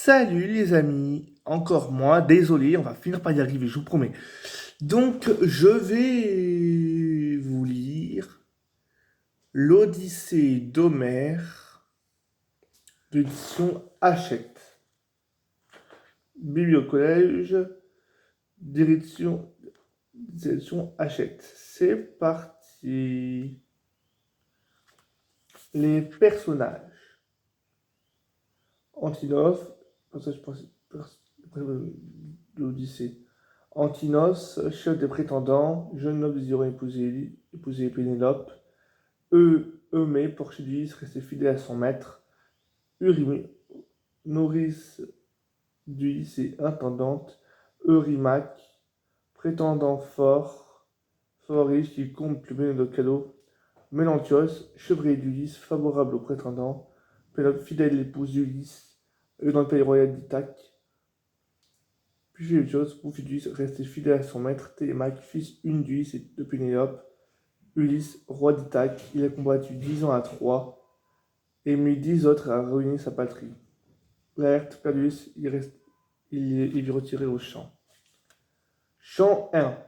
Salut les amis, encore moi, désolé, on va finir par y arriver, je vous promets. Donc, je vais vous lire l'Odyssée d'Homère de l'édition Hachette. Bibliocollège, direction Hachette. C'est parti. Les personnages. Antinous, personnage de l'Odyssée. Antinos, chef des prétendants, jeune noble désirant épouser Pénélope. Eumée, Porcius, resté fidèle à son maître. Euryme, nourrice d'Ulysse et intendante. Eurymaque, prétendant fort riche qui compte plus bien de Calo. Mélantios, chevrier d'Ulysse, favorable au prétendant. Pénélope, fidèle épouse d'Ulysse, dans le pays royal d'Ithaque. Puis une chose, Pompidus restait fidèle à son maître. Télémaque, fils une d'Ulysse et de Pénélope. Ulysse, roi d'Ithaque, il a combattu 10 ans à Troie et mis 10 autres à ruiner sa patrie. Laerte, Perdus, il vit retiré au champ. Chant 1.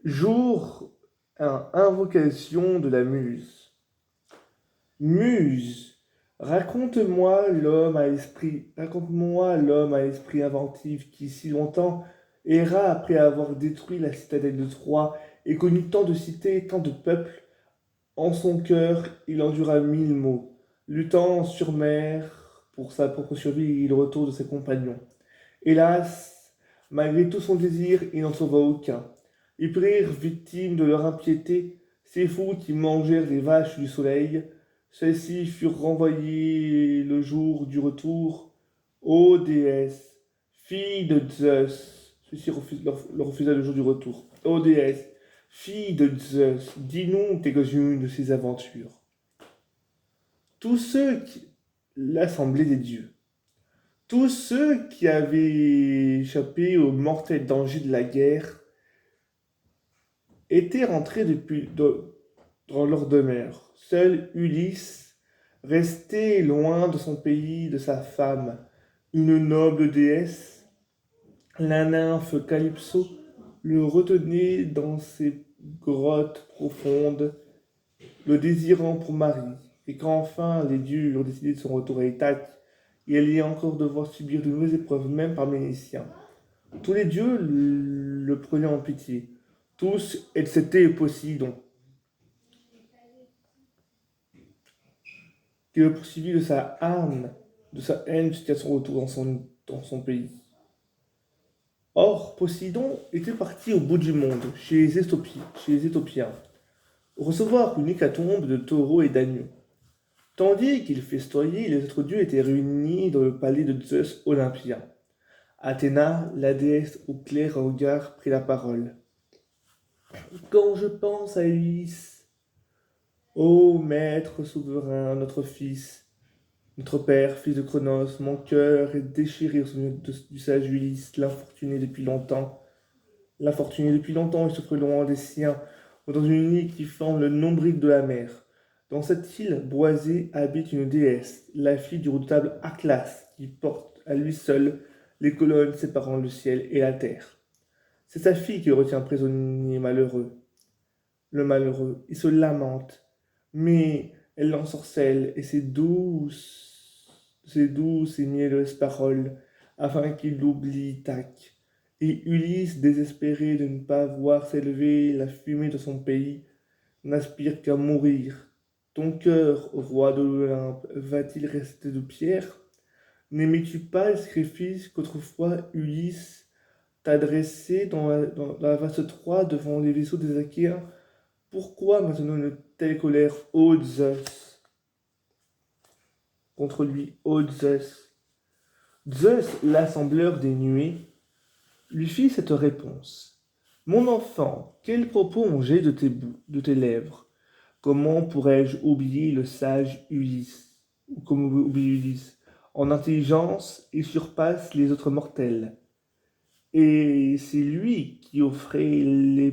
Jour 1. Invocation de la Muse. Muse, raconte-moi l'homme à l'esprit inventif qui si longtemps erra après avoir détruit la citadelle de Troie et connu tant de cités et tant de peuples. En son cœur, il endura 1000 maux, luttant sur mer pour sa propre survie et le retour de ses compagnons. Hélas, malgré tout son désir, il n'en sauva aucun. Ils périrent victimes de leur impiété, ces fous qui mangèrent les vaches du soleil. Celles-ci furent renvoyées le jour du retour. Ô déesse, fille de Zeus, ceci leur refusa le jour du retour. Ô déesse, fille de Zeus, dis-nous quelques-unes de ces aventures. Tous ceux qui... L'assemblée des dieux. Tous ceux qui avaient échappé au mortel danger de la guerre étaient rentrés dans leur demeure. Seul Ulysse restait loin de son pays, de sa femme, une noble déesse. La nymphe Calypso le retenait dans ses grottes profondes, le désirant pour mari. Et quand enfin les dieux eurent décidé de son retour à Ithaque, il allait encore devoir subir de nouvelles épreuves, même parmi les siens. Tous les dieux le prenaient en pitié. Tous, excepté Poséidon, qui le poursuivit de sa haine jusqu'à son retour dans son pays. Or, Poséidon était parti au bout du monde, chez les Éthiopiens, recevoir une hécatombe de taureaux et d'agneaux. Tandis qu'il festoyait, les autres dieux étaient réunis dans le palais de Zeus olympien. Athéna, la déesse au clair regard, prit la parole. Quand je pense à Ulysse, ô maître souverain, notre fils, notre père, fils de Cronos, mon cœur est déchiré au souvenir du sage Ulysse, l'infortuné depuis longtemps. L'infortuné depuis longtemps, il souffre loin des siens, ou dans une île qui forme le nombril de la mer. Dans cette île boisée habite une déesse, la fille du redoutable Atlas, qui porte à lui seul les colonnes séparant le ciel et la terre. C'est sa fille qui le retient prisonnier malheureux. Le malheureux, il se lamente, mais elle l'ensorcelle et ses douces et mielleuses paroles, afin qu'il oublie Ithaque. Et Ulysse, désespéré de ne pas voir s'élever la fumée de son pays, n'aspire qu'à mourir. Ton cœur, roi de l'Olympe, va-t-il rester de pierre? N'aimais-tu pas le sacrifice qu'autrefois Ulysse t'adressait dans la vaste Troie devant les vaisseaux des Achéens? Pourquoi maintenant une telle colère, ô Zeus, contre lui, ô Zeus? Zeus, l'assembleur des nuées, lui fit cette réponse. Mon enfant, quels propos ont jailli de tes lèvres? Comment pourrais-je oublier le sage Ulysse? Ou comment oublier Ulysse? En intelligence, il surpasse les autres mortels. Et c'est lui qui offrait le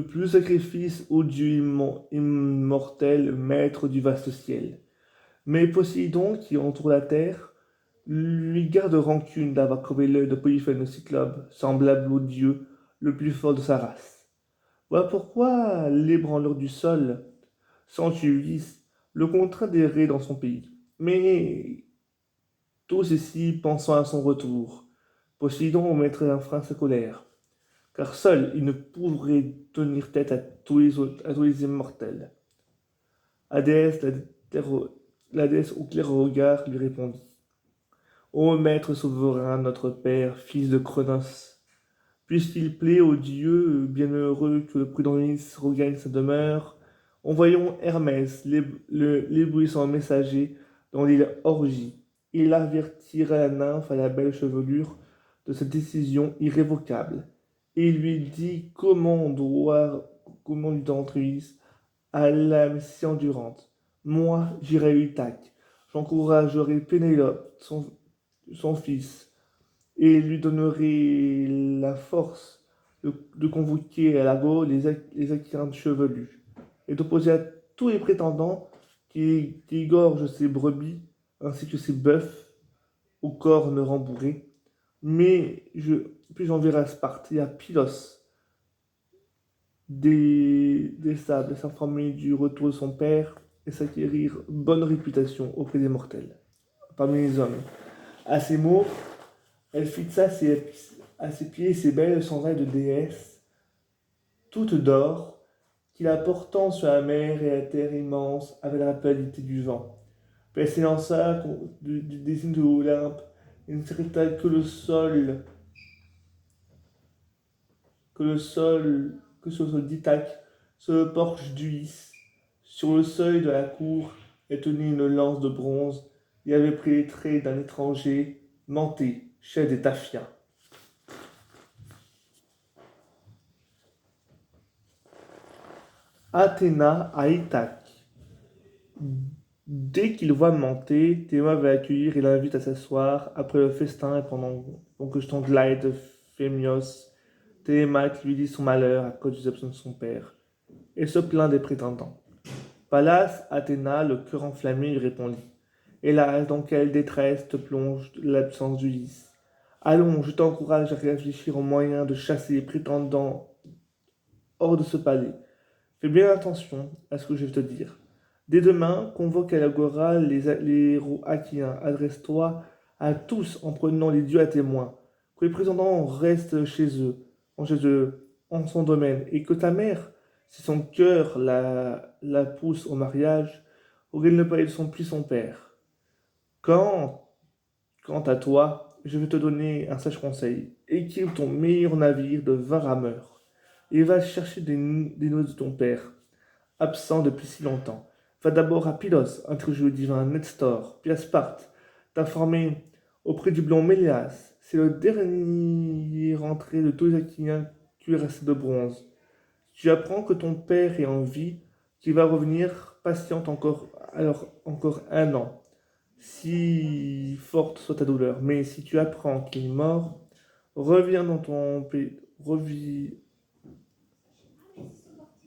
plus sacrifice au dieu immortel, maître du vaste ciel. Mais Poséidon, qui entoure la terre, lui garde rancune d'avoir crevé l'œil de Polyphème le Cyclope, semblable au dieu le plus fort de sa race. Voilà pourquoi l'ébranleur du sol, Santuis, le contraint d'errer dans son pays. Mais tous ici pensant à son retour, Poséidon mettrait un frein à sa colère, car seul il ne pourrait tenir tête à à tous les immortels. Hadès, la déesse au clair regard, lui répondit. Ô maître souverain, notre père, fils de Cronos, puisqu'il plaît aux dieux bienheureux que le prudent Ulysse regagne sa demeure, envoyons Hermès, l'éblouissant messager, dans l'île Orgie. Il avertira la nymphe à la belle chevelure de cette décision irrévocable, et il lui dit comment lui doit Ulysse à l'âme si endurante. Moi, j'irai à Ithaque, j'encouragerai Pénélope, son fils, et lui donnerai la force de convoquer à la go les Achaéens chevelus, et d'opposer à tous les prétendants qui égorgent ses brebis, ainsi que ses bœufs, aux cornes rembourrées. Puis j'enverrai à Sparte et à Pylos des sables, s'informer du retour de son père et s'acquérir bonne réputation auprès des mortels, parmi les hommes. À ces mots, elle fixa à ses pieds ses belles chandails de déesse, toutes d'or, qui la portant sur la mer et la terre immense avec la rapidité du vent. Puis elle s'élança des signes de l'Olympe et ne s'arrêta que sur le sol d'Ithaque, sur le porche d'Ulysse. Sur le seuil de la cour, elle tenait une lance de bronze et avait pris les traits d'un étranger, Manté, chef des Taphiens. Athéna à Ithaque. Dès qu'il voit Manté, Théma va l'accueillir et l'invite à s'asseoir après le festin et pendant que je tente l'aide de Phémios. Télémaque lui dit son malheur à cause des absences de son père et se plaint des prétendants. Pallas, Athéna, le cœur enflammé, lui répondit. Hélas, dans quelle détresse te plonge l'absence d'Ulysse? Allons, je t'encourage à réfléchir aux moyens de chasser les prétendants hors de ce palais. Fais bien attention à ce que je vais te dire. Dès demain, convoque à l'agora les héros achéens. Adresse-toi à tous en prenant les dieux à témoin. Que les prétendants restent chez eux, en son domaine, et que ta mère, si son cœur la pousse au mariage, auquel ne pas son puis son père. Quant, quant à toi, je vais te donner un sage conseil. Équipe ton meilleur navire de 20 rameurs et va chercher des noces de ton père, absent depuis si longtemps. Va d'abord à Pylos, interroger le divin Nestor, puis à Sparte, t'informer auprès du blond Mélias. C'est le dernier entré de tous les Aquiliens qui est resté de bronze. Tu apprends que ton père est en vie, qu'il va revenir, patiente encore 1 an, si forte soit ta douleur. Mais si tu apprends qu'il est mort, reviens dans ton pays,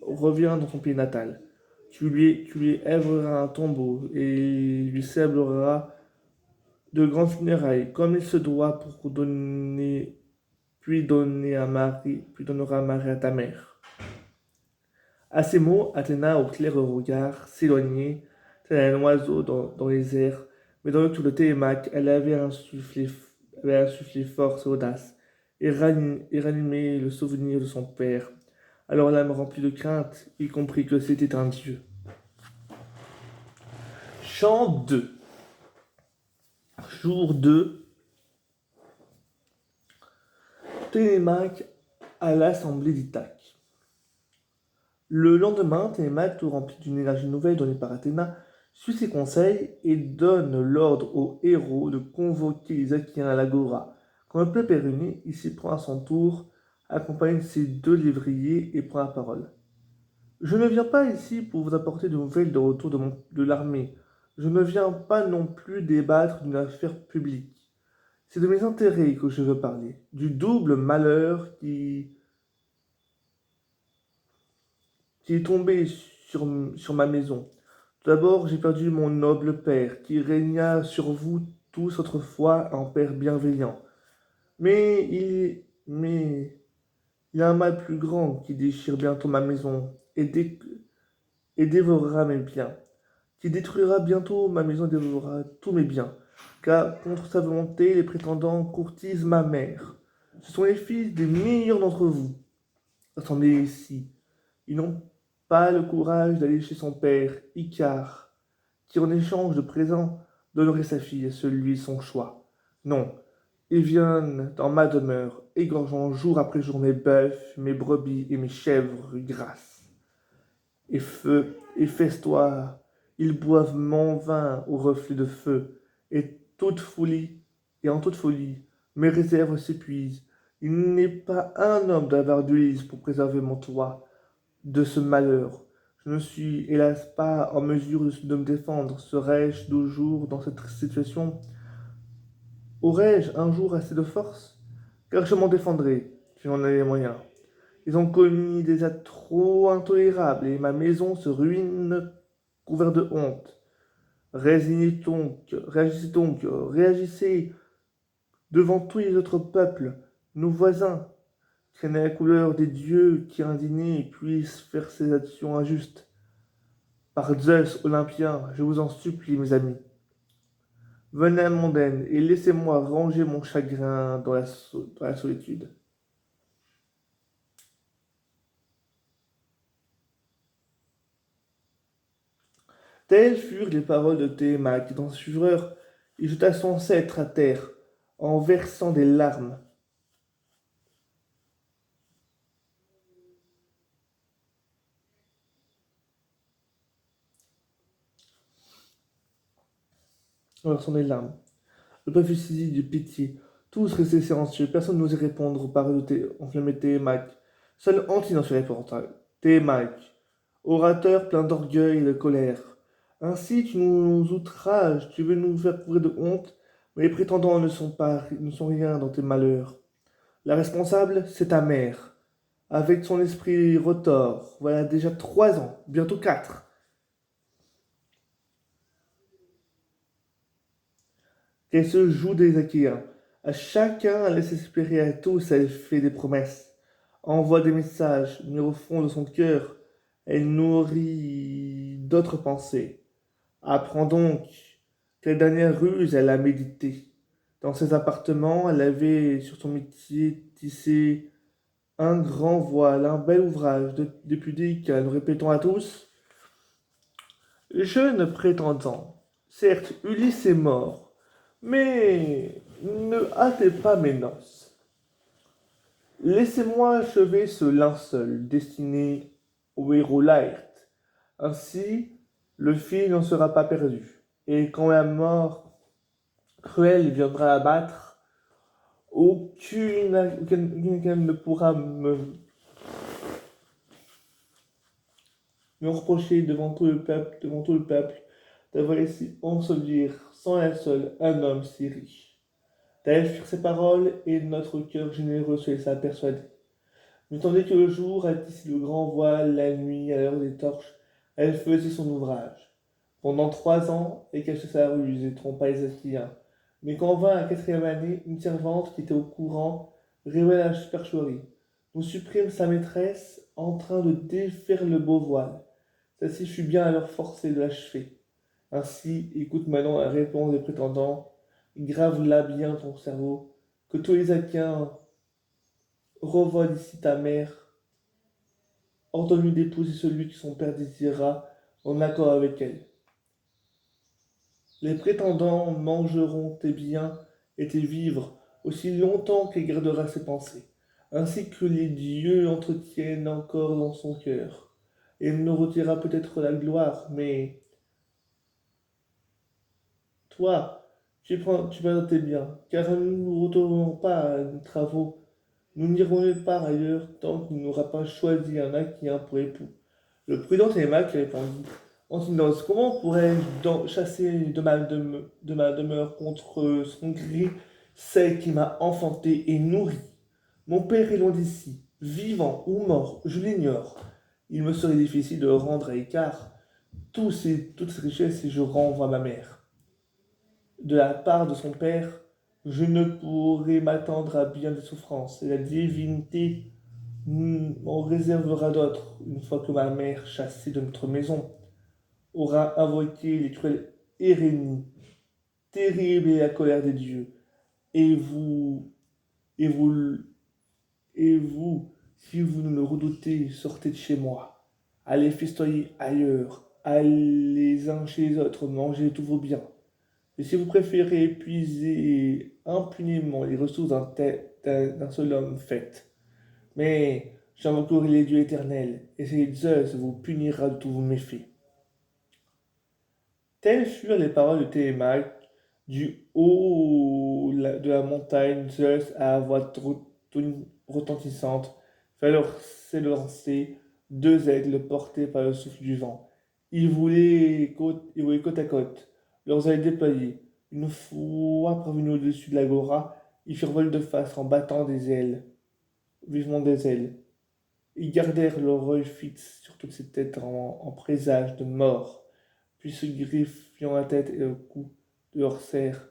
reviens dans ton pays natal. Tu lui èvreras un tombeau et lui célébreras de grandes funérailles, comme il se doit pour donner, puis donnera Marie à ta mère. À ces mots, Athéna, au clair regard, s'éloignait, tel un oiseau dans les airs, mais dans le tour de Télémaque, elle avait insufflé force et audace, et ranimé le souvenir de son père. Alors l'âme remplie de crainte, il comprit que c'était un dieu. Chant 2. Jour 2. Télémaque à l'assemblée d'Ithaque. Le lendemain, Télémaque, tout rempli d'une énergie nouvelle donnée par Athéna, suit ses conseils et donne l'ordre aux héros de convoquer les Achéens à l'agora. Quand le peuple est réuni, il s'y prend à son tour, accompagne ses 2 lévriers et prend la parole. Je ne viens pas ici pour vous apporter de nouvelles de retour de l'armée. Je ne viens pas non plus débattre d'une affaire publique. C'est de mes intérêts que je veux parler, du double malheur qui est tombé sur ma maison. Tout d'abord, j'ai perdu mon noble père, qui régna sur vous tous autrefois un père bienveillant. Mais il y a un mal plus grand qui déchire bientôt ma maison et dévorera mes biens, qui détruira bientôt ma maison et dévorera tous mes biens. Car contre sa volonté, les prétendants courtisent ma mère. Ce sont les fils des meilleurs d'entre vous, assemblés ici. Ils n'ont pas le courage d'aller chez son père, Icare, qui en échange de présents donnerait sa fille à celui de son choix. Non, ils viennent dans ma demeure, égorgeant jour après jour mes bœufs, mes brebis et mes chèvres grasses. Et feu et festoir, ils boivent mon vin au reflet de feu, et en toute folie, mes réserves s'épuisent. Il n'est pas un homme d'Avardulise pour préserver mon toit de ce malheur. Je ne suis hélas pas en mesure de me défendre. Serais-je toujours dans cette situation? Aurais-je un jour assez de force? Car je m'en défendrai, si j'en ai les moyens. Ils ont commis des actes trop intolérables et ma maison se ruine couverte de honte. Réagissez devant tous les autres peuples, nos voisins, traînez la couleur des dieux qui indignés puissent faire ces actions injustes. Par Zeus olympien, je vous en supplie, mes amis. Venez à mondaine et laissez-moi ranger mon chagrin dans la solitude. Telles furent les paroles de Télémaque. Dans sa fureur, il jeta son sceptre à terre, en versant des larmes. En versant des larmes. Le peuple fut saisi de pitié. Tous restaient silencieux. Personne n'osait répondre aux paroles enflammées de Télémaque. Seul Antine en se répondit. Télémaque, orateur plein d'orgueil et de colère. Ainsi tu nous outrages, tu veux nous faire couvrir de honte, mais les prétendants ne sont rien dans tes malheurs. La responsable, c'est ta mère. Avec son esprit retors, voilà déjà 3 ans, bientôt 4, qu'elle se joue des Achéens. À chacun, elle laisse espérer, à tous, elle fait des promesses, envoie des messages, mais au fond de son cœur, elle nourrit d'autres pensées. Apprends donc quelle dernière ruse elle a médité. Dans ses appartements, elle avait sur son métier tissé un grand voile, un bel ouvrage de pudique, nous répétons à tous. Jeune prétendant, certes Ulysse est mort, mais ne hâtez pas mes noces. Laissez-moi achever ce linceul destiné au héros Laerte. Ainsi, le fil n'en sera pas perdu. Et quand la mort cruelle viendra abattre, aucune ne pourra me reprocher devant tout le peuple, d'avoir laissé ensevelir sans la seule un homme si riche. Telles furent ces paroles, et notre cœur généreux se laissa persuader. Mais tandis que le jour a tissé le grand voile, la nuit, à l'heure des torches, elle faisait son ouvrage. Pendant 3 ans, elle cachait sa ruse et trompa les Assyriens. Mais quand vint la 4e année, une servante qui était au courant révéla la supercherie. Nous supprime sa maîtresse en train de défaire le beau voile. Celle-ci fut bien alors forcée de l'achever. Ainsi, écoute maintenant la réponse des prétendants, grave-la bien ton cerveau, que tous les Achaéens revoient d'ici ta mère, ordonne-lui d'épouser celui que son père désirera en accord avec elle. Les prétendants mangeront tes biens et tes vivres aussi longtemps qu'elle gardera ses pensées, ainsi que les dieux entretiennent encore dans son cœur. Elle nous retirera peut-être la gloire, mais toi, tu vas tes biens, car nous ne retournerons pas à nos travaux. Nous n'irons nulle part ailleurs tant qu'il n'aura pas choisi un Achéen pour époux. Le prudent Télémaque répondit. Antinos, comment pourrais-je chasser de ma demeure contre son gré celle qui m'a enfanté et nourri? Mon père est loin d'ici, vivant ou mort, je l'ignore. Il me serait difficile de rendre à écart toutes ces richesses si je renvoie ma mère. de la part de son père, je ne pourrai m'attendre à bien des souffrances, et la divinité m'en réservera d'autres, une fois que ma mère, chassée de notre maison, aura invoqué les cruelles Érénies, terrible est la colère des dieux, et vous, et vous, et vous, si vous ne le redoutez, sortez de chez moi, allez festoyer ailleurs, allez les uns chez les autres, manger tous vos biens. Et si vous préférez épuiser impunément les ressources d'un seul homme, faites. Mais j'invoquerai les dieux éternels, et c'est Zeus vous punira de tous vos méfaits. Telles furent les paroles de Télémaque. Du haut de la montagne, Zeus, à voix retentissante, fait alors s'élancer deux aigles portés par le souffle du vent. Ils volaient côte à côte, leurs ailes déployées. Une fois parvenus au-dessus de l'agora, ils firent vol de face en battant des ailes, vivement des ailes. Ils gardèrent leur œil fixe sur toutes ces têtes en présage de mort, puis se griffiant la tête et le cou de leur cerf,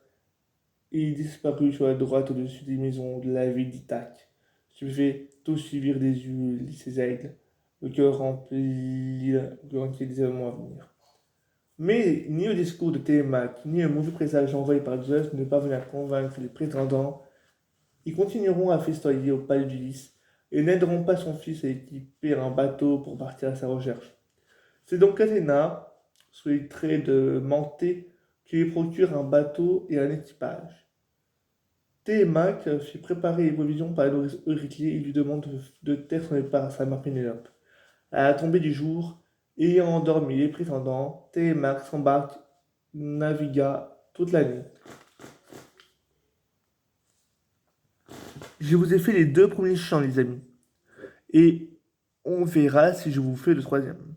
et ils disparurent sur la droite au-dessus des maisons de la ville d'Ithaque. Stupéfaits, tous suivirent des yeux ces aigles, le cœur rempli des événements à venir. Mais ni le discours de Télémaque, ni le mauvais présage envoyé par Zeus ne parvinrent à convaincre les prétendants. Ils continueront à festoyer au palais d'Ulysse et n'aideront pas son fils à équiper un bateau pour partir à sa recherche. C'est donc Athéna, sous les traits de Manté, qui lui procure un bateau et un équipage. Télémaque fit préparer les provisions par la nourrice Euryclée et lui demande de taire son départ à sa mère Pénélope. À la tombée du jour, ayant endormi les prétendants, Télémaque s'embarque, navigua toute la nuit. Je vous ai fait les deux premiers chants, les amis. Et on verra si je vous fais le troisième.